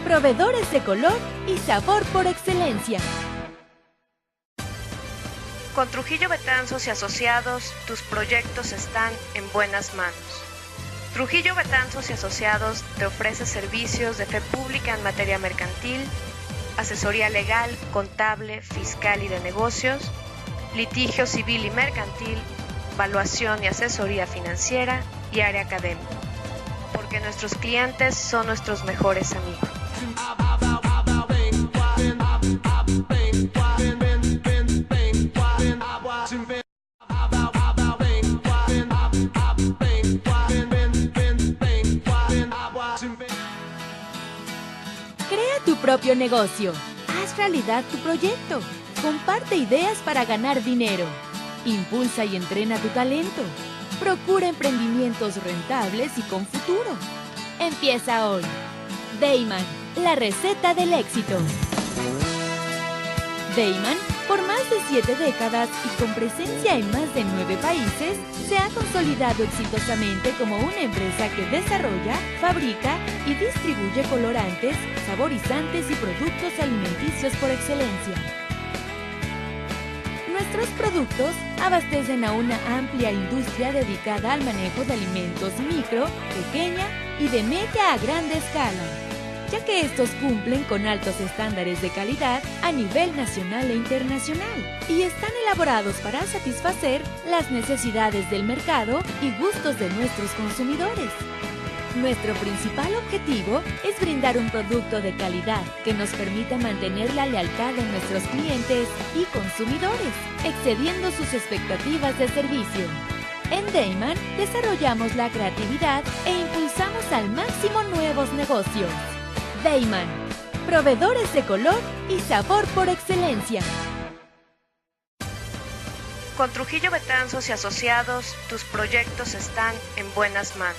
proveedores de color y sabor por excelencia. Con Trujillo Betanzos y Asociados, tus proyectos están en buenas manos. Trujillo Betanzos y Asociados te ofrece servicios de fe pública en materia mercantil, asesoría legal, contable, fiscal y de negocios, litigio civil y mercantil, evaluación y asesoría financiera y área académica. Porque nuestros clientes son nuestros mejores amigos. Crea tu propio negocio. Haz realidad tu proyecto. Comparte ideas para ganar dinero. Impulsa y entrena tu talento. Procura emprendimientos rentables y con futuro. Empieza hoy. Dayman, la receta del éxito. Dayman, por más de 7 décadas y con presencia en más de 9 países, se ha consolidado exitosamente como una empresa que desarrolla, fabrica y distribuye colorantes, saborizantes y productos alimenticios por excelencia. Nuestros productos abastecen a una amplia industria dedicada al manejo de alimentos micro, pequeña y de media a grande escala, ya que estos cumplen con altos estándares de calidad a nivel nacional e internacional y están elaborados para satisfacer las necesidades del mercado y gustos de nuestros consumidores. Nuestro principal objetivo es brindar un producto de calidad que nos permita mantener la lealtad de nuestros clientes y consumidores, excediendo sus expectativas de servicio. En Dayman desarrollamos la creatividad e impulsamos al máximo nuevos negocios. Dayman, proveedores de color y sabor por excelencia. Con Trujillo Betanzos y Asociados, tus proyectos están en buenas manos.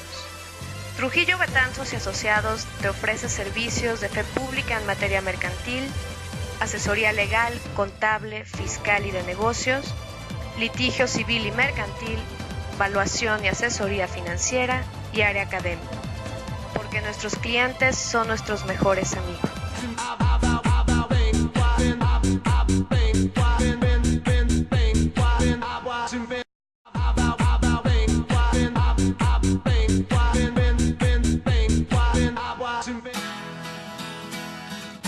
Trujillo Betanzos y Asociados te ofrece servicios de fe pública en materia mercantil, asesoría legal, contable, fiscal y de negocios, litigio civil y mercantil, evaluación y asesoría financiera y área académica, porque nuestros clientes son nuestros mejores amigos.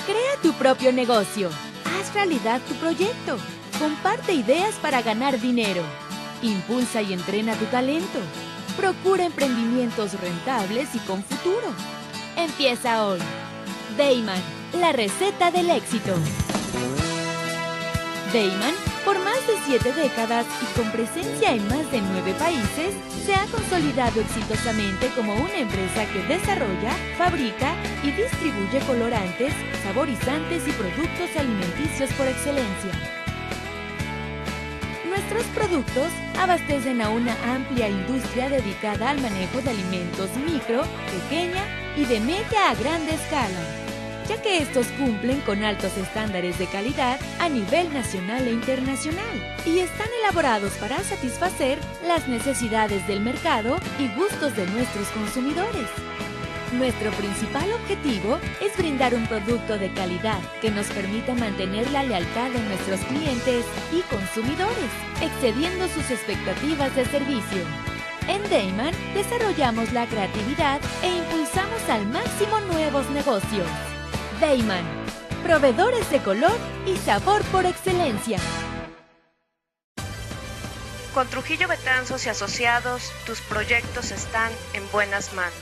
Crea tu propio negocio. Haz realidad tu proyecto. Comparte ideas para ganar dinero. Impulsa y entrena tu talento. Procura emprendimientos rentables y con futuro. Empieza hoy. Dayman, la receta del éxito. Dayman, por más de 7 décadas y con presencia en más de 9 países, se ha consolidado exitosamente como una empresa que desarrolla, fabrica y distribuye colorantes, saborizantes y productos alimenticios por excelencia. Nuestros productos abastecen a una amplia industria dedicada al manejo de alimentos micro, pequeña y de media a grande escala, ya que estos cumplen con altos estándares de calidad a nivel nacional e internacional y están elaborados para satisfacer las necesidades del mercado y gustos de nuestros consumidores. Nuestro principal objetivo es brindar un producto de calidad que nos permita mantener la lealtad de nuestros clientes y consumidores, excediendo sus expectativas de servicio. En Dayman desarrollamos la creatividad e impulsamos al máximo nuevos negocios. Dayman, proveedores de color y sabor por excelencia. Con Trujillo Betanzos y Asociados, tus proyectos están en buenas manos.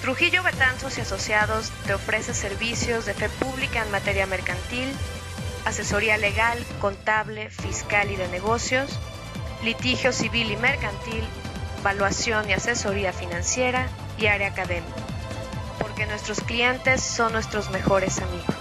Trujillo Betanzos y Asociados te ofrece servicios de fe pública en materia mercantil, asesoría legal, contable, fiscal y de negocios, litigio civil y mercantil, evaluación y asesoría financiera y área académica, porque nuestros clientes son nuestros mejores amigos.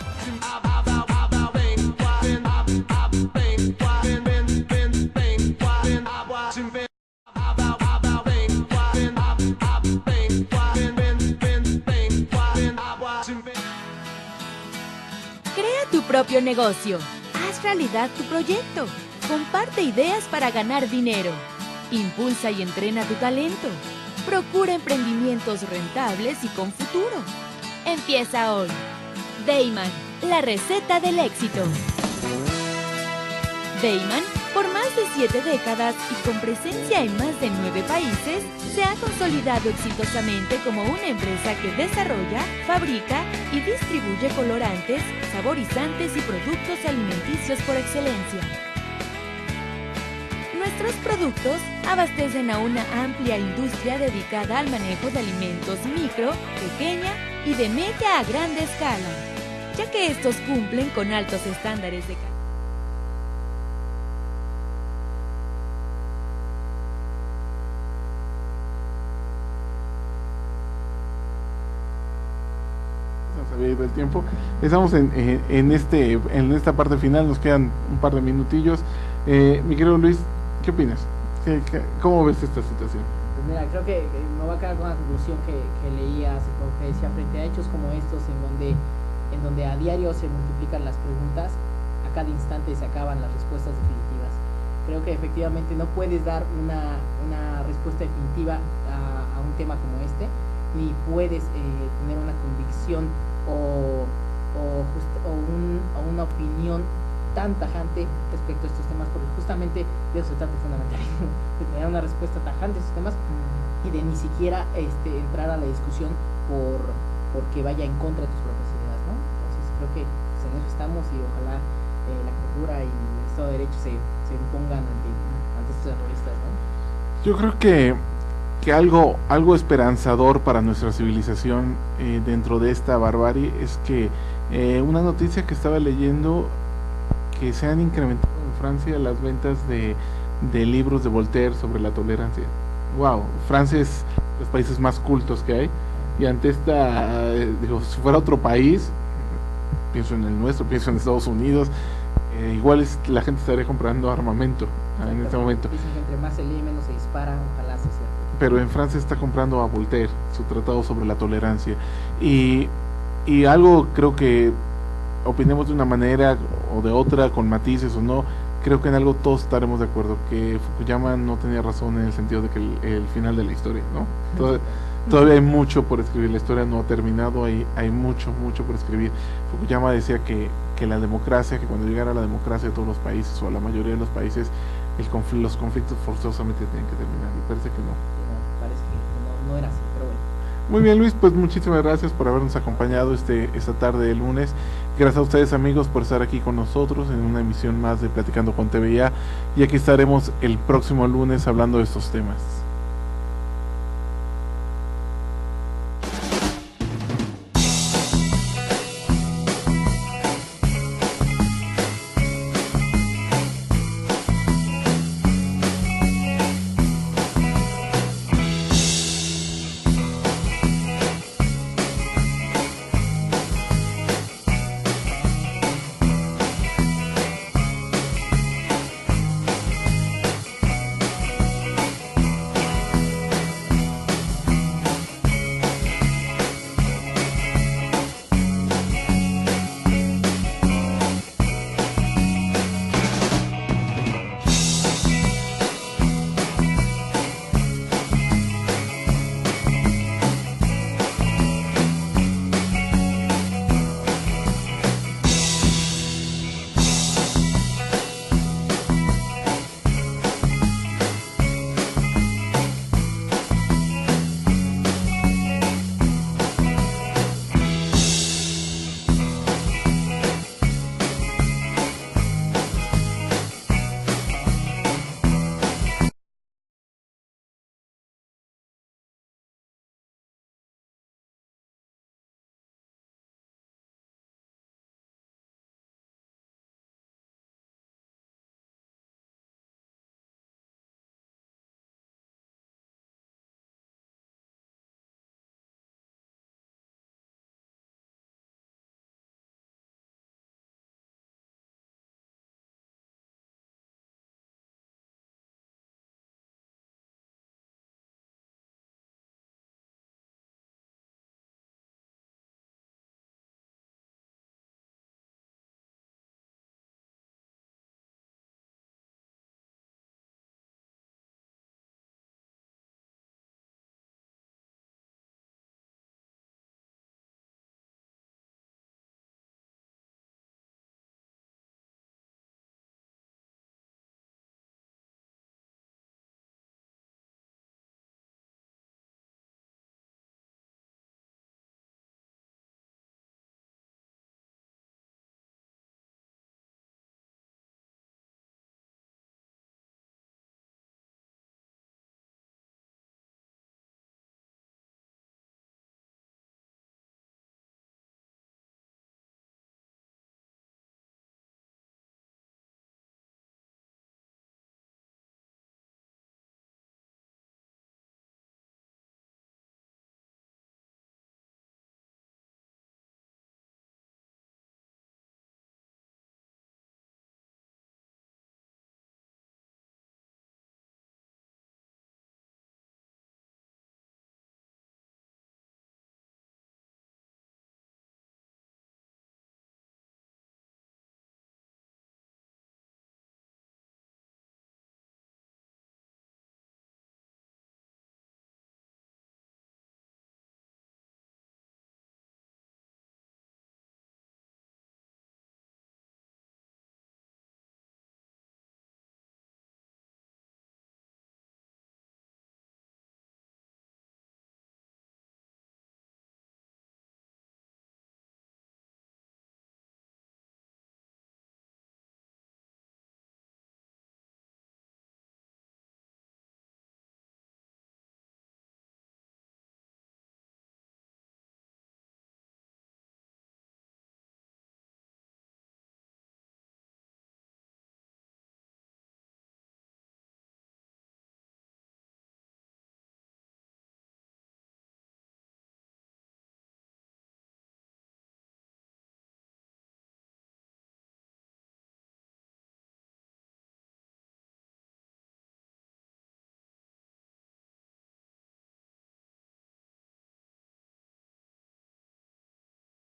Crea tu propio negocio. Haz realidad tu proyecto. Comparte ideas para ganar dinero. Impulsa y entrena tu talento. Procura emprendimientos rentables y con futuro. Empieza hoy. Dayman, la receta del éxito. Dayman, por más de 7 décadas y con presencia en más de 9 países, se ha consolidado exitosamente como una empresa que desarrolla, fabrica y distribuye colorantes, saborizantes y productos alimenticios por excelencia. Nuestros productos abastecen a una amplia industria dedicada al manejo de alimentos micro, pequeña y de media a grande escala, ya que estos cumplen con altos estándares de calidad. Del tiempo. Estamos en esta parte final, nos quedan un par de minutillos. Mi querido Luis, ¿qué opinas? ¿Cómo ves esta situación? Pues mira, creo que me voy a quedar con una conclusión que leía hace poco, que decía: frente a hechos como estos, en donde a diario se multiplican las preguntas, a cada instante se acaban las respuestas definitivas. Creo que efectivamente no puedes dar una respuesta definitiva a un tema como este, ni puedes tener una convicción o una opinión tan tajante respecto a estos temas, porque justamente de eso se trata el fundamentalismo, de tener una respuesta tajante a estos temas y de ni siquiera entrar a la discusión porque vaya en contra de tus propias ideas, ¿no? Entonces creo que pues, en eso estamos, y ojalá la cultura y el Estado de Derecho se impongan ante estos terroristas, ¿no? Yo creo que algo esperanzador para nuestra civilización dentro de esta barbarie es que una noticia que estaba leyendo, que se han incrementado en Francia las ventas de libros de Voltaire sobre la tolerancia. Wow, Francia es de los países más cultos que hay, y ante esta, si fuera otro país, pienso en el nuestro, pienso en Estados Unidos, igual la gente estaría comprando armamento en este momento. Dicen que entre más se lee, menos se dispara, ojalá sea cierto. pero en Francia está comprando a Voltaire, su tratado sobre la tolerancia. Y algo creo que opinemos de una manera o de otra, con matices o no, creo que en algo todos estaremos de acuerdo, que Fukuyama no tenía razón en el sentido de que el final de la historia, ¿no? Todavía hay mucho por escribir, la historia no ha terminado, hay mucho por escribir. Fukuyama decía que la democracia, que cuando llegara la democracia de todos los países, o a la mayoría de los países, los conflictos forzosamente tienen que terminar, y parece que no. Parece que no era así, pero bueno. Muy bien, Luis, pues muchísimas gracias por habernos acompañado esta tarde de lunes. Gracias a ustedes, amigos, por estar aquí con nosotros en una emisión más de Platicando con TVA, y aquí estaremos el próximo lunes hablando de estos temas.